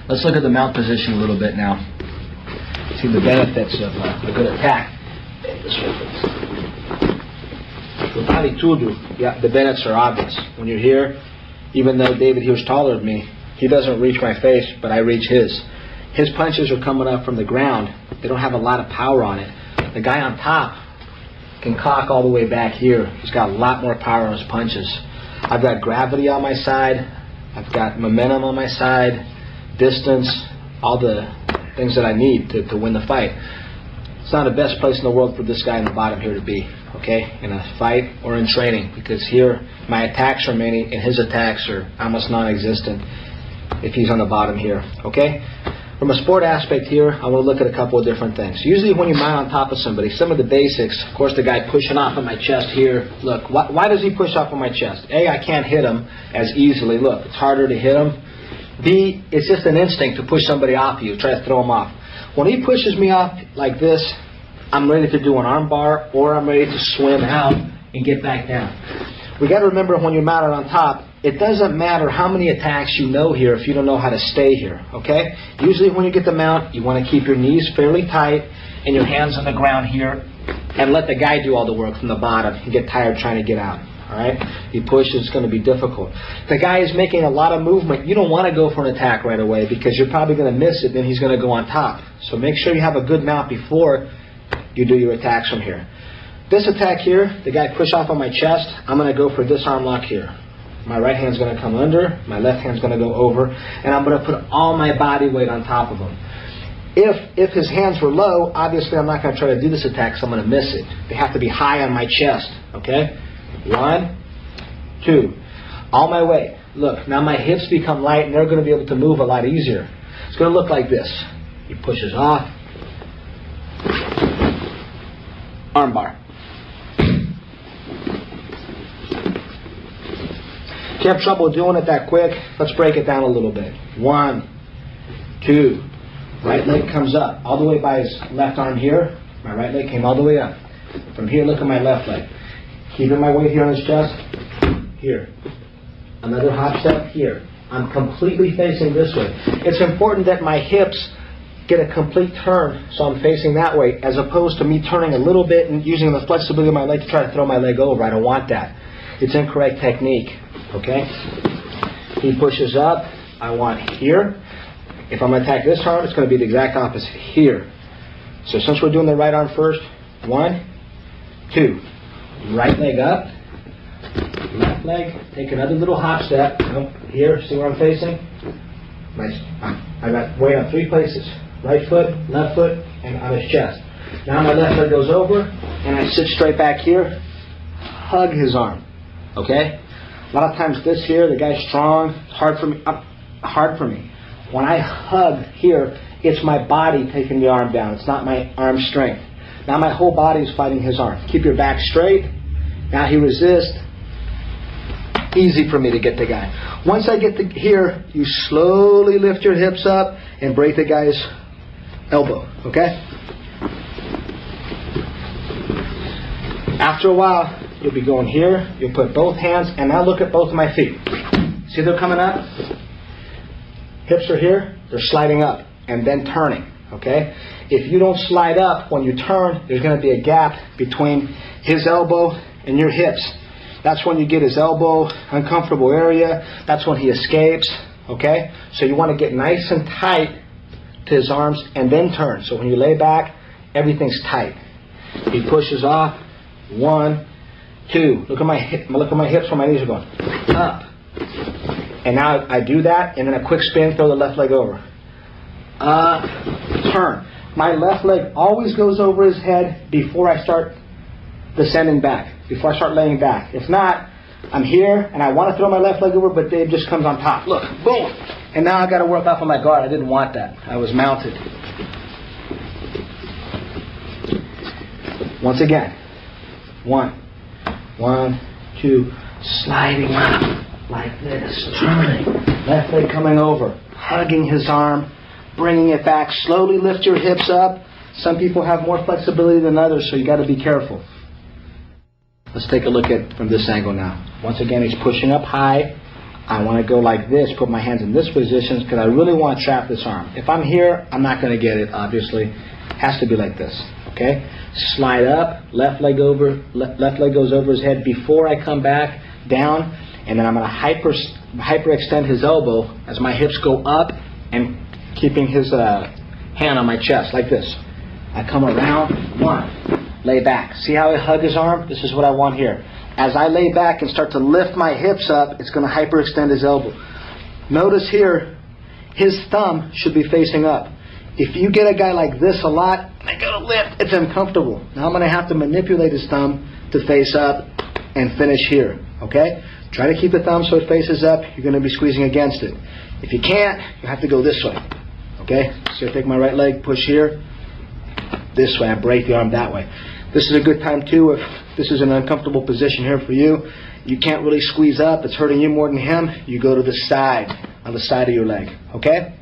Let's look at the mount position a little bit now. See the benefits of a good attack. Yeah, the benefits are obvious. When you're here, even though David here is taller than me, he doesn't reach my face, but I reach his. His punches are coming up from the ground. They don't have a lot of power on it. The guy on top can cock all the way back here. He's got a lot more power on his punches. I've got gravity on my side. I've got momentum on my side, distance, all the things that I need to win the fight. It's not the best place in the world for this guy in the bottom here to be, okay, in a fight or in training, because here my attacks are many and his attacks are almost non-existent if he's on the bottom here, okay? From a sport aspect here, I want to look at a couple of different things. Usually when you mount on top of somebody, some of the basics, of course the guy pushing off of my chest here, look, why does he push off of my chest? A, I can't hit him as easily, look, it's harder to hit him. B, it's just an instinct to push somebody off you, try to throw him off. When he pushes me off like this, I'm ready to do an arm bar, or I'm ready to swim out and get back down. We got to remember when you're mounted on top, it doesn't matter how many attacks you know here if you don't know how to stay here, okay? Usually when you get the mount, you want to keep your knees fairly tight and your hands on the ground here and let the guy do all the work from the bottom and get tired trying to get out, all right? He pushes, it's going to be difficult. The guy is making a lot of movement. You don't want to go for an attack right away because you're probably going to miss it, then he's going to go on top. So make sure you have a good mount before you do your attacks from here. This attack here, the guy push off on my chest, I'm going to go for this arm lock here. My right hand's going to come under, my left hand's going to go over, and I'm going to put all my body weight on top of him. If his hands were low, obviously I'm not going to try to do this attack because I'm going to miss it. They have to be high on my chest, okay? 1, 2. All my weight. Look, now my hips become light and they're going to be able to move a lot easier. It's going to look like this. He pushes off. Arm bar. If you have trouble doing it that quick, let's break it down a little bit. 1, 2. Right leg comes up all the way by his left arm here. My right leg came all the way up. From here, look at my left leg. Keeping my weight here on his chest. Here. Another hop step here. I'm completely facing this way. It's important that my hips get a complete turn so I'm facing that way, as opposed to me turning a little bit and using the flexibility of my leg to try to throw my leg over. I don't want that. It's incorrect technique. Okay? He pushes up. I want here. If I'm going to attack this arm, it's going to be the exact opposite here. So since we're doing the right arm first, 1, 2. Right leg up. Left leg. Take another little hop step. Here, see where I'm facing? Nice. I got weight on 3 places. Right foot, left foot, and on his chest. Now my left leg goes over, and I sit straight back here. Hug his arm. Okay? A lot of times this here, the guy's strong, hard for me. When I hug here, it's my body taking the arm down. It's not my arm strength. Now my whole body is fighting his arm. Keep your back straight. Now he resists. Easy for me to get the guy. Once I get to here, you slowly lift your hips up and break the guy's elbow. Okay? After a while, you'll be going here. You'll put both hands, and now look at both of my feet. See they're coming up? Hips are here. They're sliding up and then turning. Okay? If you don't slide up when you turn, there's going to be a gap between his elbow and your hips. That's when you get his elbow, uncomfortable area. That's when he escapes. Okay? So you want to get nice and tight to his arms and then turn. So when you lay back, everything's tight. He pushes off. 1, 2. Look at my hips where my knees are going. Up. And now I do that, and then a quick spin, throw the left leg over. Turn. My left leg always goes over his head before I start descending back, before I start laying back. If not, I'm here, and I want to throw my left leg over, but Dave just comes on top. Look, boom. And now I've got to work off of my guard. I didn't want that. I was mounted. Once again. 1, 2, sliding up like this, turning, left leg coming over, hugging his arm, bringing it back. Slowly lift your hips up. Some people have more flexibility than others, so you got to be careful. Let's take a look at from this angle now. Once again, he's pushing up high. I want to go like this, put my hands in this position because I really want to trap this arm. If I'm here, I'm not going to get it, obviously. It has to be like this, okay? Slide up, left leg left leg goes over his head before I come back down, and then I'm going to hyperextend his elbow as my hips go up and keeping his hand on my chest like this. I come around, one, lay back. See how I hug his arm? This is what I want here. As I lay back and start to lift my hips up, it's going to hyperextend his elbow. Notice here, his thumb should be facing up. If you get a guy like this a lot, and I go to lift, it's uncomfortable. Now I'm going to have to manipulate his thumb to face up and finish here, okay? Try to keep the thumb so it faces up. You're going to be squeezing against it. If you can't, you have to go this way, okay? So I take my right leg, push here, this way, I break the arm that way. This is a good time too if this is an uncomfortable position here for you. You can't really squeeze up, it's hurting you more than him. You go to the side, on the side of your leg, okay?